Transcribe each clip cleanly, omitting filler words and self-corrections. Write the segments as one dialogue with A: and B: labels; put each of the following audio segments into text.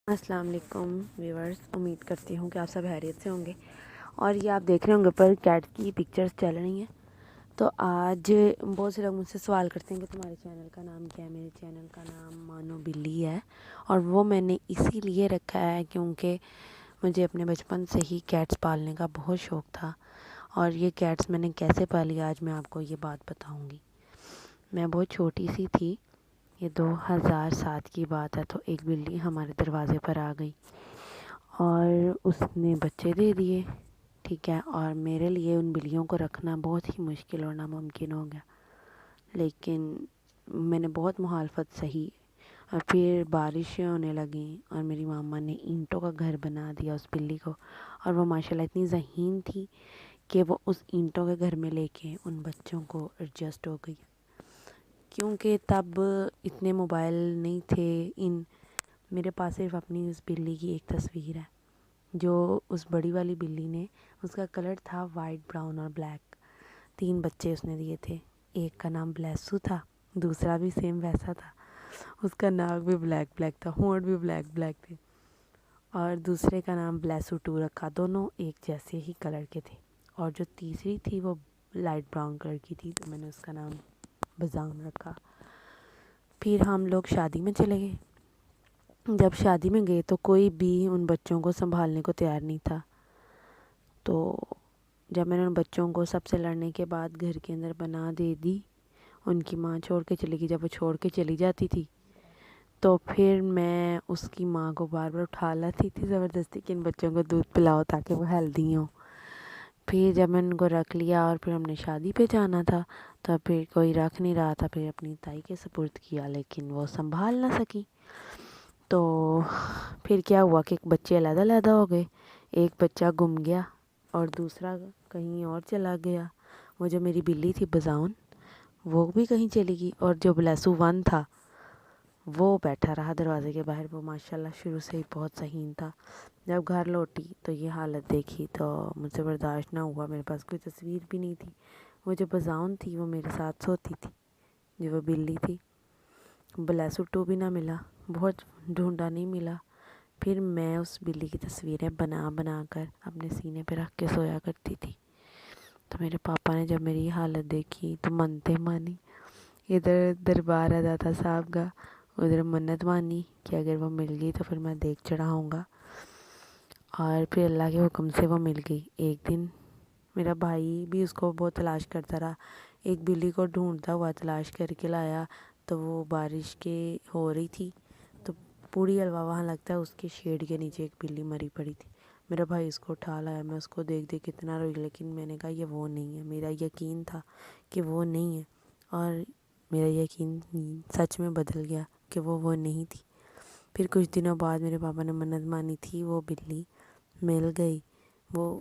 A: السلام علیکم ویورز، امید کرتی ہوں کہ آپ سب خیریت سے ہوں گے اور یہ آپ دیکھ رہے ہوں گے پر کیٹ کی پکچرز چل رہی ہیں۔ تو آج بہت سے لوگ مجھ سے سوال کرتے ہیں کہ تمہارے چینل کا نام کیا ہے۔ میرے چینل کا نام مانو بلی ہے اور وہ میں نے اسی لیے رکھا ہے کیونکہ مجھے اپنے بچپن سے ہی کیٹس پالنے کا بہت شوق تھا، اور یہ کیٹس میں نے کیسے پالی آج میں آپ کو یہ بات بتاؤں گی۔ میں بہت چھوٹی سی تھی، یہ 2007 کی بات ہے، تو ایک بلی ہمارے دروازے پر آ گئی اور اس نے بچے دے دیے، ٹھیک ہے، اور میرے لیے ان بلیوں کو رکھنا بہت ہی مشکل اور ناممکن ہو گیا، لیکن میں نے بہت مخالفت سہی، اور پھر بارشیں ہونے لگیں اور میری ماما نے اینٹوں کا گھر بنا دیا اس بلی کو، اور وہ ماشاءاللہ اتنی ذہین تھی کہ وہ اس اینٹوں کے گھر میں لے کے ان بچوں کو ایڈجسٹ ہو گئی، کیونکہ تب اتنے موبائل نہیں تھے۔ میرے پاس صرف اپنی اس بلی کی ایک تصویر ہے جو اس بڑی والی بلی نے، اس کا کلر تھا وائٹ، براؤن اور بلیک۔ 3 بچے اس نے دیے تھے، ایک کا نام بلیسو تھا، دوسرا بھی سیم ویسا تھا، اس کا ناک بھی بلیک بلیک تھا، ہونٹ بھی بلیک بلیک تھے، اور دوسرے کا نام بلیسو 2 رکھا، دونوں ایک جیسے ہی کلر کے تھے، اور جو تیسری تھی وہ لائٹ براؤن کلر کی تھی، تو میں نے اس کا نام بزام رکھا۔ پھر ہم لوگ شادی میں چلے گئے۔ جب شادی میں گئے تو کوئی بھی ان بچوں کو سنبھالنے کو تیار نہیں تھا، تو جب میں نے ان بچوں کو سب سے لڑنے کے بعد گھر کے اندر بنا دے دی، ان کی ماں چھوڑ کے چلی گئی۔ جب وہ چھوڑ کے چلی جاتی تھی تو پھر میں اس کی ماں کو بار بار اٹھا لاتی تھی زبردستی کہ ان بچوں کو دودھ پلاؤ تاکہ وہ ہیلدی ہوں۔ پھر جب میں ان کو رکھ لیا اور پھر ہم نے شادی پہ جانا تھا، تو پھر کوئی رکھ نہیں رہا تھا، پھر اپنی تائی کے سپرد کیا، لیکن وہ سنبھال نہ سکی۔ تو پھر کیا ہوا کہ بچے علیحدہ علیحدہ ہو گئے، ایک بچہ گم گیا اور دوسرا کہیں اور چلا گیا۔ وہ جو میری بلی تھی بزاؤن، وہ بھی کہیں چلی گئی، اور جو بلیسو 1 تھا وہ بیٹھا رہا دروازے کے باہر۔ وہ ماشاءاللہ شروع سے ہی بہت ذہین تھا۔ جب گھر لوٹی تو یہ حالت دیکھی تو مجھ سے برداشت نہ ہوا، میرے پاس کوئی تصویر بھی نہیں تھی۔ وہ جو بزاؤن تھی وہ میرے ساتھ سوتی تھی، جو وہ بلی تھی۔ بلیسو 2 بھی نہ ملا، بہت ڈھونڈا، نہیں ملا۔ پھر میں اس بلی کی تصویریں بنا بنا کر اپنے سینے پہ رکھ کے سویا کرتی تھی۔ تو میرے پاپا نے جب میری حالت دیکھی تو منتیں مانی، ادھر دربار آتا تھا صاحب کا، ادھر منت مانی کہ اگر وہ مل گئی تو پھر میں دیکھ چڑھاؤں گا، اور پھر اللہ کے حکم سے وہ مل گئی۔ ایک دن میرا بھائی بھی اس کو بہت تلاش کرتا رہا، ایک بلی کو ڈھونڈتا ہوا تلاش کر کے لایا، تو وہ بارش کے ہو رہی تھی تو پوری حلوہ وہاں لگتا ہے اس کے شیڈ کے نیچے ایک بلی مری پڑی تھی۔ میرا بھائی اس کو اٹھا لایا، میں اس کو دیکھ دیکھ کتنا روئی، لیکن میں نے کہا یہ وہ نہیں ہے۔ میرا یقین تھا کہ وہ نہیں ہے، اور میرا یقین سچ میں بدل گیا کہ وہ نہیں تھی۔ پھر کچھ دنوں بعد میرے پاپا نے منت مانی تھی، وہ بلی مل گئی۔ وہ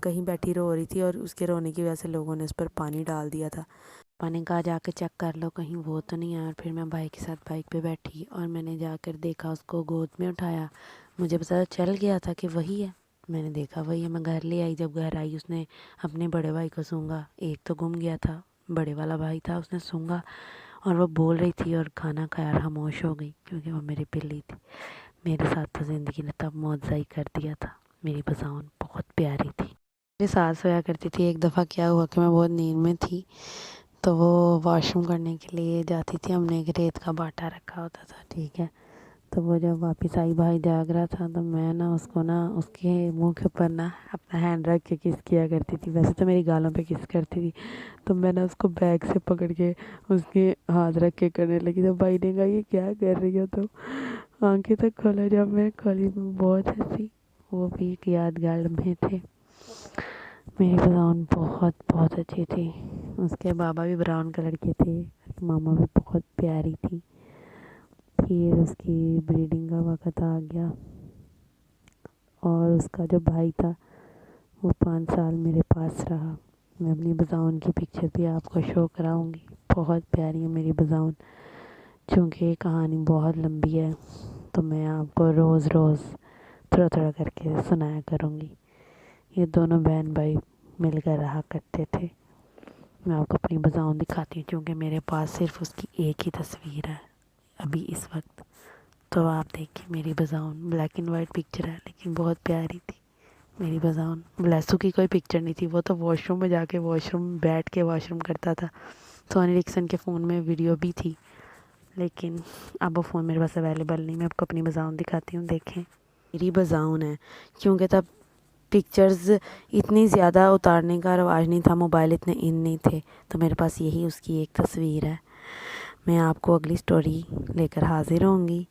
A: کہیں بیٹھی رو رہی تھی اور اس کے رونے کی وجہ سے لوگوں نے اس پر پانی ڈال دیا تھا۔ پاپا نے کہا جا کے چیک کر لو کہیں وہ تو نہیں ہے، اور پھر میں بھائی کے ساتھ بائک پہ بیٹھی اور میں نے جا کر دیکھا، اس کو گود میں اٹھایا، مجھے پتہ چل گیا تھا کہ وہی ہے۔ میں نے دیکھا وہی ہے، میں گھر لے آئی۔ جب گھر آئی اس نے اپنے بڑے بھائی کو سونگا، ایک تو گم گیا تھا، بڑے والا بھائی تھا، اس نے سونگا اور وہ بول رہی تھی اور کھانا کھایا اور خاموش ہو گئی، کیونکہ وہ میری بلی تھی۔ میرے ساتھ تو زندگی نے تب معجزہ ہی کر دیا تھا۔ میری بزاؤن بہت پیاری تھی، میرے ساتھ سویا کرتی تھی۔ ایک دفعہ کیا ہوا کہ میں بہت نیند میں تھی، تو وہ واش روم کرنے کے لیے جاتی تھی، ہم نے ایک ریت کا باٹا رکھا ہوتا تھا، ٹھیک ہے، تو وہ جب واپس آئی، بھائی جاگ رہا تھا، تو میں اس کو اس کے منہ کے اوپر اپنا ہینڈ رکھ کے کس کیا کرتی تھی۔ ویسے تو میری گالوں پہ کس کرتی تھی، تو میں اس کو بیگ سے پکڑ کے اس کے ہاتھ رکھ کے کرنے لگی، تو بھائی نے کہا یہ کیا کر رہی ہو تو آنکھیں تک کھولا۔ جب میں کھولی میں بہت ہنسی، وہ بھی ایک یادگار لمحے تھے۔ میری بزاؤن بہت بہت اچھی تھی، اس کے بابا بھی براؤن کلر کے تھے، ماما بھی بہت پیاری تھی۔ پھر اس کی بریڈنگ کا وقت آ گیا، اور اس کا جو بھائی تھا وہ 5 سال میرے پاس رہا۔ میں اپنی بزاؤن کی پکچر بھی آپ کو شو کراؤں گی، بہت پیاری ہے میری بزاؤن۔ چونکہ یہ کہانی بہت لمبی ہے تو میں آپ کو روز روز تھوڑا تھوڑا کر کے سنایا کروں گی۔ یہ دونوں بہن بھائی مل کر رہا کرتے تھے۔ میں آپ کو اپنی بزاؤن دکھاتی ہوں، کیونکہ میرے پاس صرف اس کی ایک ہی تصویر ہے ابھی اس وقت۔ تو آپ دیکھیں میری بزاؤن، بلیک اینڈ وائٹ پکچر ہے لیکن بہت پیاری تھی میری بزاؤن۔ بلیسو کی کوئی پکچر نہیں تھی، وہ تو واش روم میں جا کے واش روم بیٹھ کے واش روم کرتا تھا۔ سونی ڈکسن کے فون میں ویڈیو بھی تھی لیکن اب وہ فون میرے پاس اویلیبل نہیں۔ میں آپ کو اپنی بزاؤن دکھاتی ہوں، دیکھیں میری بزاؤن ہے، کیونکہ تب پکچرز اتنی زیادہ اتارنے کا رواج نہیں تھا، موبائل اتنے ان نہیں تھے، تو میرے پاس یہی اس کی ایک تصویر ہے۔ میں آپ کو اگلی سٹوری لے کر حاضر ہوں گی،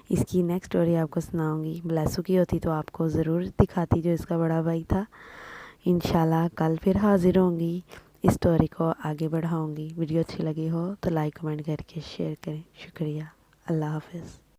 A: اس کی نیکسٹ سٹوری آپ کو سناؤں گی۔ بلیسو کی ہوتی تو آپ کو ضرور دکھاتی، جو اس کا بڑا بھائی تھا۔ انشاءاللہ کل پھر حاضر ہوں گی، اس سٹوری کو آگے بڑھاؤں گی۔ ویڈیو اچھی لگی ہو تو لائک کمنٹ کر کے شیئر کریں۔ شکریہ، اللہ حافظ۔